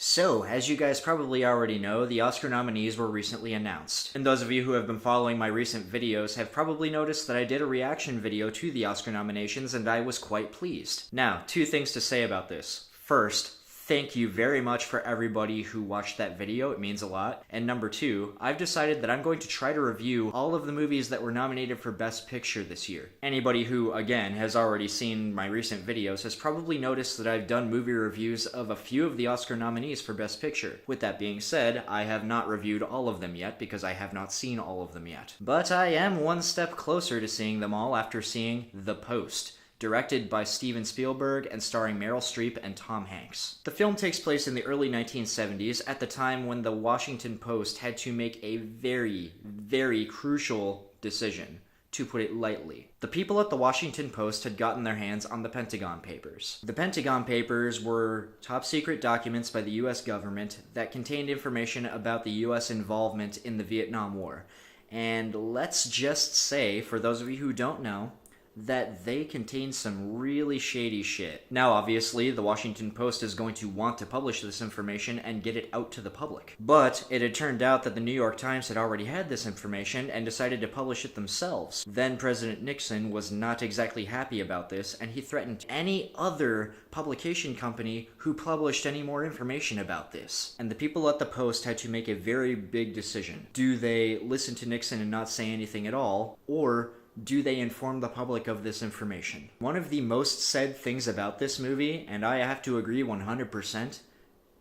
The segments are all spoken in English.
So, as you guys probably already know, the Oscar nominees were recently announced. And those of you who have been following my recent videos have probably noticed that I did a reaction video to the Oscar nominations and I was quite pleased. Now, two things to say about this. First, thank you very much for everybody who watched that video, it means a lot. And number two, I've decided that I'm going to try to review all of the movies that were nominated for Best Picture this year. Anybody who, again, has already seen my recent videos has probably noticed that I've done movie reviews of a few of the Oscar nominees for Best Picture. With that being said, I have not reviewed all of them yet because I have not seen all of them yet. But I am one step closer to seeing them all after seeing The Post, directed by Steven Spielberg and starring Meryl Streep and Tom Hanks. The film takes place in the early 1970s, at the time when the Washington Post had to make a very crucial decision, to put it lightly. The people at the Washington Post had gotten their hands on the Pentagon Papers. The Pentagon Papers were top-secret documents by the US government that contained information about the US involvement in the Vietnam War. And let's just say, for those of you who don't know, that they contain some really shady shit. Now, obviously, the Washington Post is going to want to publish this information and get it out to the public. But it had turned out that the New York Times had already had this information and decided to publish it themselves. Then President Nixon was not exactly happy about this, and he threatened any other publication company who published any more information about this. And the people at the Post had to make a very big decision. Do they listen to Nixon and not say anything at all, or do they inform the public of this information? One of the most said things about this movie, and I have to agree 100%,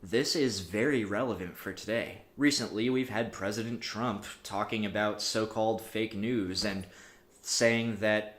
this is very relevant for today. Recently, we've had President Trump talking about so-called fake news and saying that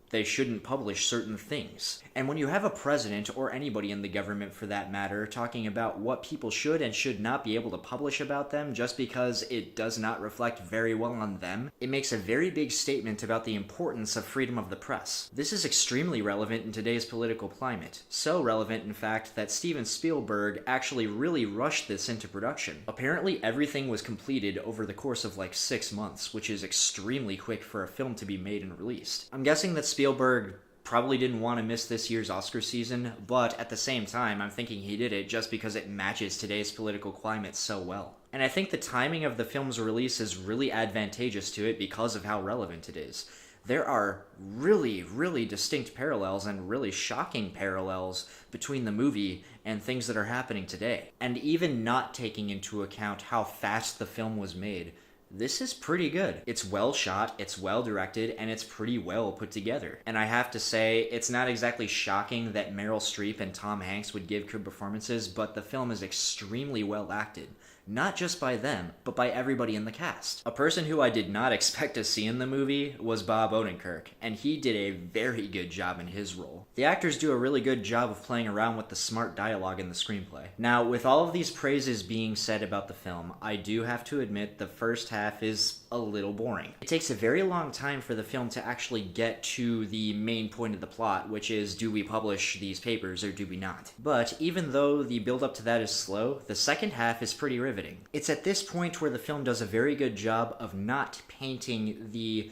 they shouldn't publish certain things. And when you have a president, or anybody in the government for that matter, talking about what people should and should not be able to publish about them just because it does not reflect very well on them, it makes a very big statement about the importance of freedom of the press. This is extremely relevant in today's political climate. So relevant, in fact, that Steven Spielberg actually really rushed this into production. Apparently everything was completed over the course of like 6 months, which is extremely quick for a film to be made and released. I'm guessing that Spielberg probably didn't want to miss this year's Oscar season, but at the same time, I'm thinking he did it just because it matches today's political climate so well. And I think the timing of the film's release is really advantageous to it because of how relevant it is. There are really distinct parallels and really shocking parallels between the movie and things that are happening today. And even not taking into account how fast the film was made, this is pretty good. It's well shot, it's well directed, and it's pretty well put together. And I have to say, it's not exactly shocking that Meryl Streep and Tom Hanks would give good performances, but the film is extremely well acted. Not just by them, but by everybody in the cast. A person who I did not expect to see in the movie was Bob Odenkirk, and he did a very good job in his role. The actors do a really good job of playing around with the smart dialogue in the screenplay. Now, with all of these praises being said about the film, I do have to admit the first half is a little boring. It takes a very long time for the film to actually get to the main point of the plot, which is, do we publish these papers or do we not? But even though the build-up to that is slow, the second half is pretty riveting. It's at this point where the film does a very good job of not painting the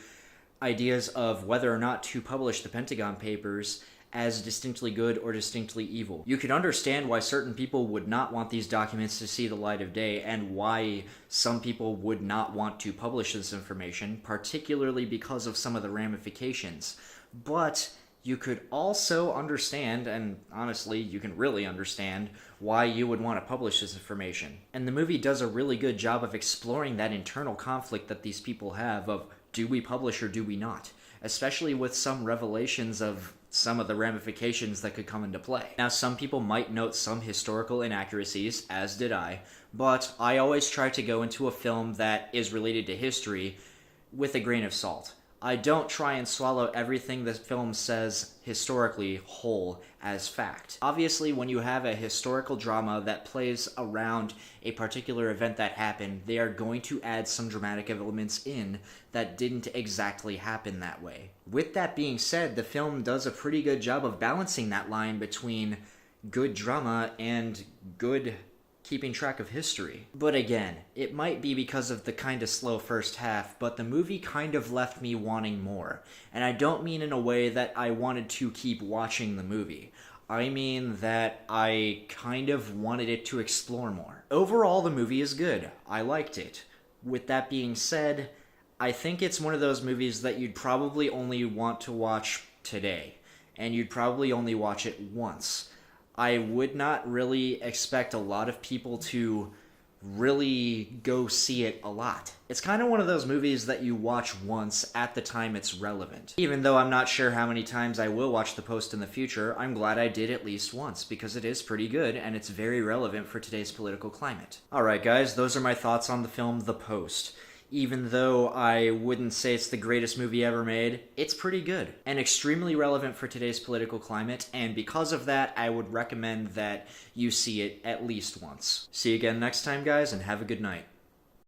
ideas of whether or not to publish the Pentagon Papers as distinctly good or distinctly evil. You can understand why certain people would not want these documents to see the light of day and why some people would not want to publish this information, particularly because of some of the ramifications. But you could also understand, and honestly, you can really understand, why you would want to publish this information. And the movie does a really good job of exploring that internal conflict that these people have of, do we publish or do we not? Especially with some revelations of some of the ramifications that could come into play. Now, some people might note some historical inaccuracies, as did I, but I always try to go into a film that is related to history with a grain of salt. I don't try and swallow everything the film says historically whole as fact. Obviously, when you have a historical drama that plays around a particular event that happened, they are going to add some dramatic elements in that didn't exactly happen that way. With that being said, the film does a pretty good job of balancing that line between good drama and good keeping track of history. But again, it might be because of the kinda slow first half, but the movie kind of left me wanting more. And I don't mean in a way that I wanted to keep watching the movie. I mean that I kind of wanted it to explore more. Overall, the movie is good. I liked it. With that being said, I think it's one of those movies that you'd probably only want to watch today, and you'd probably only watch it once. I would not really expect a lot of people to really go see it a lot. It's kind of one of those movies that you watch once at the time it's relevant. Even though I'm not sure how many times I will watch The Post in the future, I'm glad I did at least once, because it is pretty good and it's very relevant for today's political climate. Alright guys, those are my thoughts on the film The Post. Even though I wouldn't say it's the greatest movie ever made, it's pretty good and extremely relevant for today's political climate, and because of that, I would recommend that you see it at least once. See you again next time, guys, and have a good night.